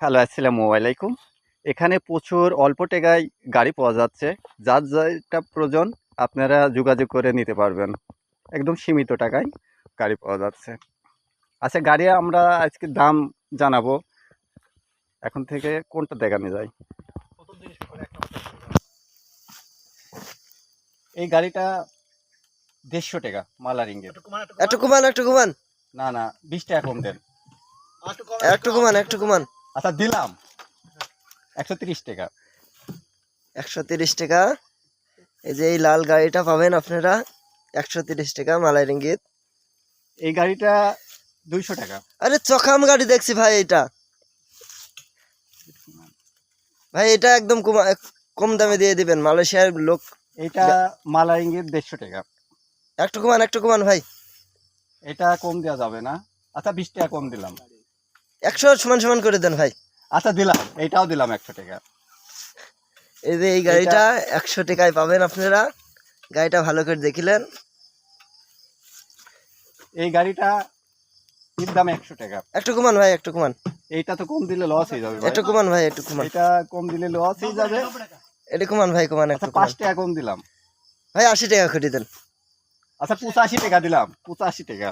Hello, আসসালামু আলাইকুম। এখানে প্রচুর অল্প টাকায় গাড়ি পাওয়া যাচ্ছে। যার যেটা প্রয়োজন আপনারা যোগাযোগ করে নিতে পারবেন। একদম সীমিত টাকায় গাড়ি পাওয়া যাচ্ছে। আচ্ছা, গাড়ি আমরা আজকে দাম জানাবো। এখন থেকে কোনটা দেখানো যায়? এই গাড়িটা 150 টাকা মালার ইঙ্গিত। একটু কমান, একটু কমান, না না, 20 টাকা কম দেন। একটু কমান, একটু কমান। আচ্ছা দিলাম 130 টাকা। 130 টাকা। এই যে এই লাল গাড়িটা পাবেন আপনারা 130 টাকা মালাই রিঙ্গিত। এই গাড়িটা 200 টাকা। আরে চকাম গাড়ি দেখছি ভাই, এটা ভাই এটা একদম কম দামে দিয়ে দিবেন, মালয়েশিয়ার লোক। এটা মালার ইঙ্গিত 150 টাকা। একটু কমান, একটু কমান ভাই। এটা কম দেওয়া যাবে না। আচ্ছা 20 টাকা কম দিলাম। 100 সমান সমান করে দেন ভাই। আচ্ছা দিলাম, এইটাও দিলাম 100 টাকা। এই যে এই গাড়িটা 100 টাকায় পাবেন আপনারা। গাড়িটা ভালো করে দেখিলেন। এই গাড়িটা এর দাম 100 টাকা। একটু কমান ভাই, একটু কমান। এইটা তো কম দিলে লস হয়ে যাবে ভাই। একটু কমান ভাই, একটু কমান। এটা কম দিলে লস হয়ে যাবে। একটু কমান ভাই, কমান, আচ্ছা একটু কমান 5 টাকা কম দিলাম। ভাই। 80 টাকা করে দেন। আচ্ছা 85 টাকা দিলাম, 85 টাকা।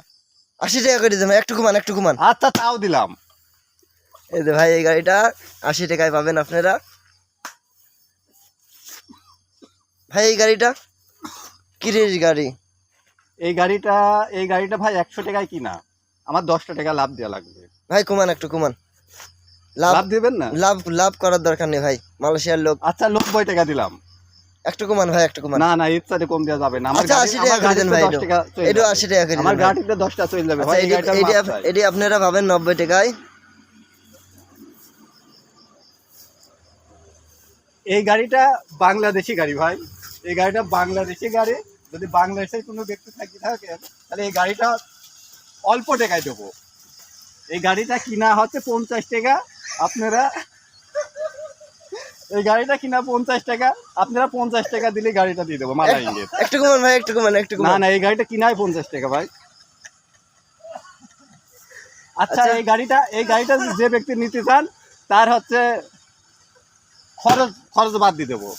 80 টাকা করে দেন, একটু কমান, একটু কমান। আচ্ছা তাও দিলাম। এই যে ভাই এই গাড়িটা 80 টাকায় পাবেন আপনারা। ভাই এই গাড়িটা কিরের গাড়ি। এই গাড়িটা ভাই 100 টাকায় কিনা। আমার 10 টাকা লাভ দেওয়া লাগবে। ভাই কমান, একটু কমান। লাভ দিবেন না? লাভ করার দরকার নেই ভাই, মালয়েশিয়ার লোক। আচ্ছা 90 টাকা দিলাম। একটু কমান ভাই, একটু কমান। না না, এর সাথে কম দেওয়া যাবে না। আমার আচ্ছা 80 টাকা করে দেন ভাই। এটা 80 টাকা করে দেন। আমার গাড়িতে 10 টাকা চলে যাবে ভাই। এই গাড়িটার মাপ চাই। এটি আপনারা পাবেন 90 টাকায়। এই গাড়িটা বাংলাদেশি গাড়ি ভাই। এই গাড়িটা বাংলাদেশি গাড়ি। যদি বাংলাদেশের কোনো ব্যক্তি থাকে তাহলে এই গাড়িটা অল্প টাকায় দেবো। এই গাড়িটা কিনা হচ্ছে 50 টাকা। আপনারা এই গাড়িটা কিনা 50 টাকা। আপনারা 50 টাকা দিলে গাড়িটা দিয়ে দেবো মালার ইঙ্গিত। একটু কমান ভাই, একটু কমান, একটু না কমান। না, এই গাড়িটা কিনাই 50 টাকা ভাই। আচ্ছা এই গাড়িটা যে ব্যক্তি নিতে চান তার হচ্ছে খরচ বাদ দিয়ে দেবো।